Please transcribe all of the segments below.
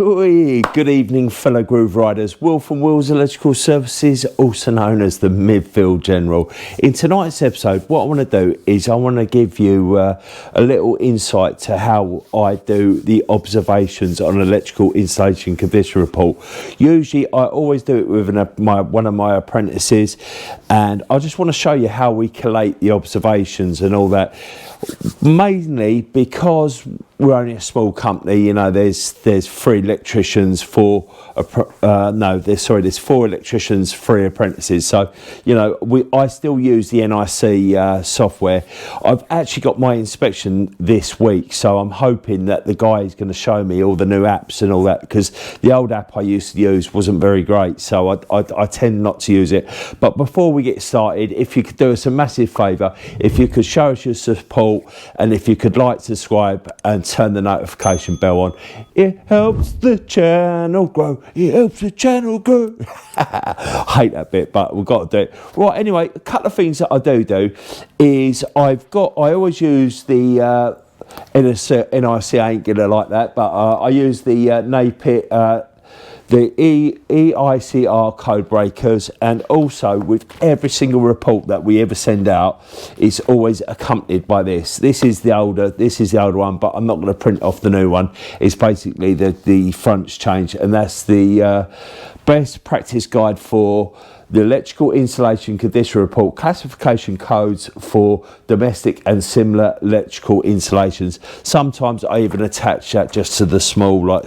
Good evening, fellow Groove Riders. Will from Will's Electrical Services, also known as the Midfield General. In tonight's episode, what I want to do is I want to give you a little insight to how I do the observations on an electrical installation condition report. Usually, I always do it with one of my apprentices, and I just want to show you how we collate the observations and all that. Mainly because we're only a small company, you know, there's 3 electricians, there's 4 electricians, 3 apprentices. So, you know, I still use the NIC software. I've actually got my inspection this week, so I'm hoping that the guy is going to show me all the new apps and all that, because the old app I used to use wasn't very great, so I tend not to use it. But before we get started, if you could do us a massive favour, if you could show us your support, and if you could like, subscribe and turn the notification bell on, it helps the channel grow. It helps the channel grow. I hate that bit, but we've got to do it. Right, anyway, a couple of things that I do is I always use the NIC ain't gonna like that, but I use the Napit the EICR Codebreakers, and also with every single report that we ever send out, it's always accompanied by this. This is the older one, but I'm not going to print off the new one. It's basically the front's changed, and that's the best practice guide for the electrical installation condition report, classification codes for domestic and similar electrical installations. Sometimes I even attach that just to the small,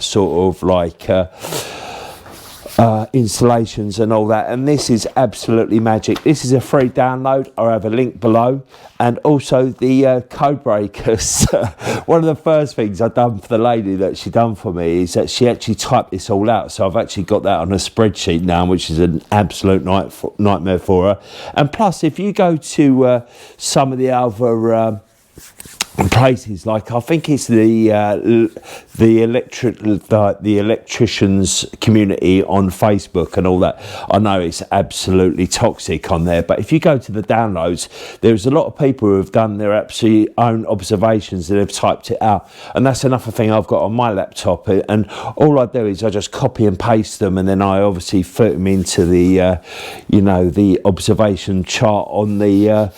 installations and all that, and this is absolutely magic. This is a free download. I have a link below, and also the Codebreakers. One of the first things I've done for the lady that she done for me is that she actually typed this all out, so I've actually got that on a spreadsheet now, which is an absolute nightmare for her. And plus, if you go to some of the other places, like I think it's the electricians community on Facebook and all that, I know it's absolutely toxic on there, but if you go to the downloads, there's a lot of people who have done their absolute own observations and have typed it out, and that's another thing I've got on my laptop, and all I do is I just copy and paste them, and then I obviously fit them into the the observation chart on the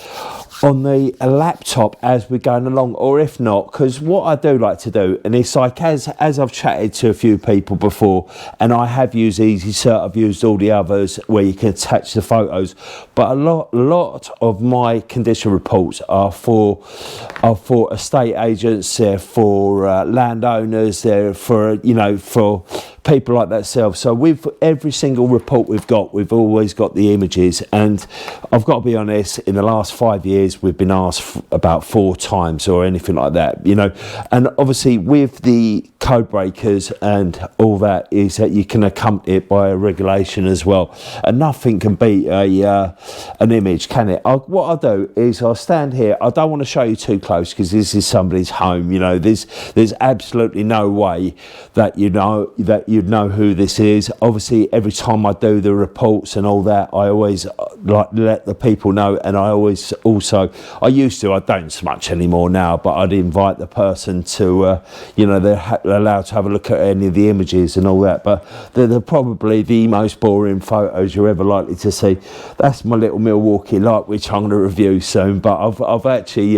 laptop as we're going along. Or if not, because what I do like to do, and it's like as I've chatted to a few people before, and I have used EasyCert, I've used all the others where you can attach the photos, but a lot of my condition reports are for estate agents, they're for landowners, they're for people like that self. So with every single report we've always got the images, and I've got to be honest, in the last 5 years we've been asked about 4 times or anything like that, and obviously with the Codebreakers and all that is that you can accompany it by a regulation as well, and nothing can beat an image, can it? What I'll do is I'll stand here. I don't want to show you too close because this is somebody's home, there's absolutely no way that you'd know who this is. Obviously every time I do the reports and all that, I always let the people know, and I don't so much anymore now, but I'd invite the person to they're allowed to have a look at any of the images and all that, but they're probably the most boring photos you're ever likely to see. That's my little Milwaukee light, which I'm going to review soon, but I've actually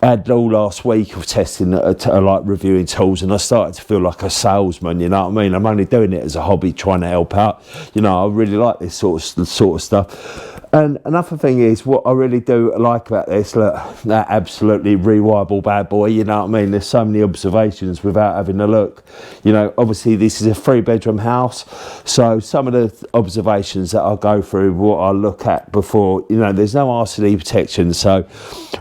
had all last week of testing reviewing tools, and I started to feel like a salesman, you know what I mean? I'm only doing it as a hobby, trying to help out. I really like this sort of stuff. And another thing is, what I really do like about this, look, that absolutely rewirable bad boy, you know what I mean? There's so many observations without having a look. Obviously this is a 3-bedroom house, so some of the observations that I'll go through, what I'll look at before, there's no RCD protection, so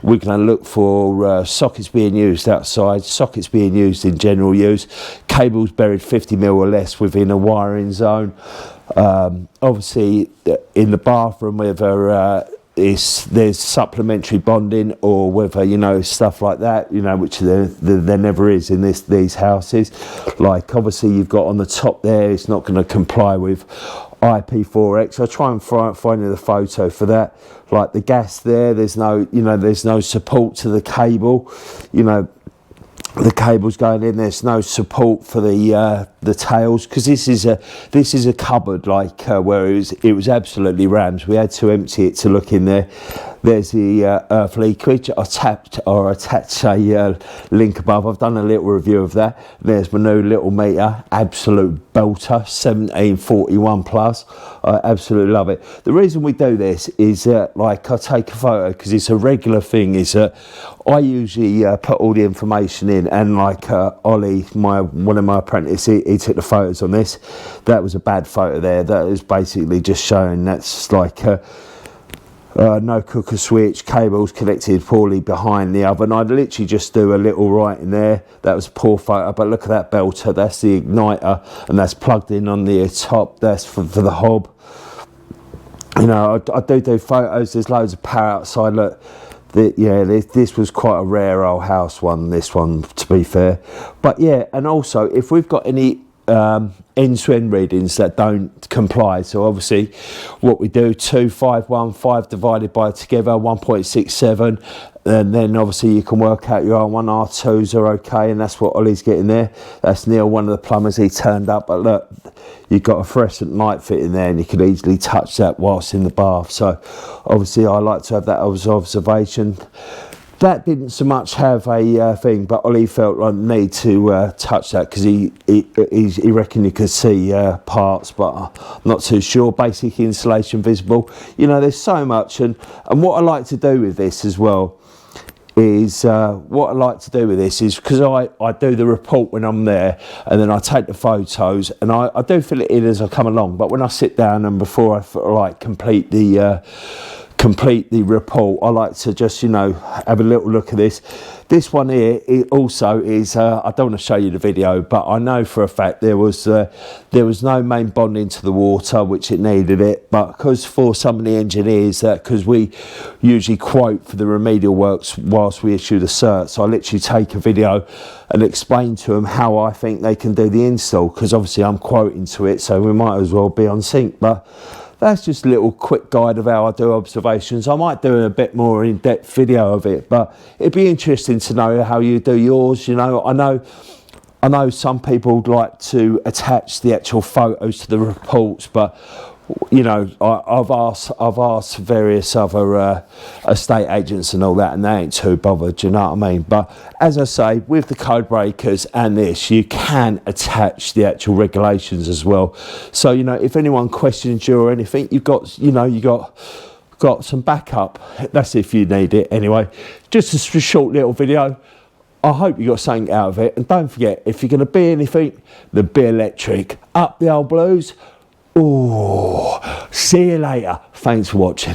we're going to look for sockets being used outside, sockets being used in general use, cables buried 50mm or less within a wiring zone. Obviously in the bathroom, whether there's supplementary bonding or whether stuff like that, which there never is in these houses. Like obviously you've got on the top there, it's not going to comply with IP4X. I try and find the photo for that. Like the gas there's no support to the cable, the cables going in. There's no support for the tails, because this is a cupboard like where it was absolutely rammed. We had to empty it to look in there. There's the earth leakage. I attached a link above. I've done a little review of that. There's my new little meter, absolute belter, 1741 plus. I absolutely love it. The reason we do this is like I take a photo, because it's a regular thing, is that I usually put all the information in, and like Ollie, one of my apprentices, he took the photos on this. That was a bad photo there. That is basically just showing that's like no cooker switch, cables connected poorly behind the oven. I'd literally just do a little writing there. That was a poor photo, but look at that belter. That's the igniter, and that's plugged in on the top. That's for the hob. You know, I do photos. There's loads of power outside. Look, yeah, this was quite a rare old house one, this one, to be fair. But yeah, and also if we've got any end-to-end readings that don't comply, so obviously what we do, 2515 divided by together 1.67, and then obviously you can work out your R1 R2s are okay, and that's what Ollie's getting there. That's Neil, one of the plumbers, he turned up. But look, you've got a fluorescent light fit in there, and you can easily touch that whilst in the bath. So obviously I like to have that as observation. That didn't so much have a thing, but Ollie felt like need to touch that, because he reckoned you could see parts, but I'm not too sure. Basic insulation visible. You know, there's so much, and what I like to do with this as well is because I do the report when I'm there, and then I take the photos, and I do fill it in as I come along. But when I sit down and before I like complete the report, I like to just, you know, have a little look at this. This one here, it also is, I don't want to show you the video, but I know for a fact there was no main bonding to the water, which it needed it. But because for some of the engineers, because we usually quote for the remedial works whilst we issue the certs, I literally take a video and explain to them how I think they can do the install, because obviously I'm quoting to it, so we might as well be on sync. But that's just a little quick guide of how I do observations. I might do a bit more in-depth video of it, but it'd be interesting to know how you do yours. You know, I know some people like to attach the actual photos to the reports, but you know, I've asked various other estate agents and all that, and they ain't too bothered. Do you know what I mean? But as I say, with the Codebreakers and this, you can attach the actual regulations as well. So you know, if anyone questions you or anything, you've got some backup. That's if you need it. Anyway, just a short little video. I hope you got something out of it, and don't forget, if you're going to be anything, then be electric. Up the old blues. Oh, see you later. Thanks for watching.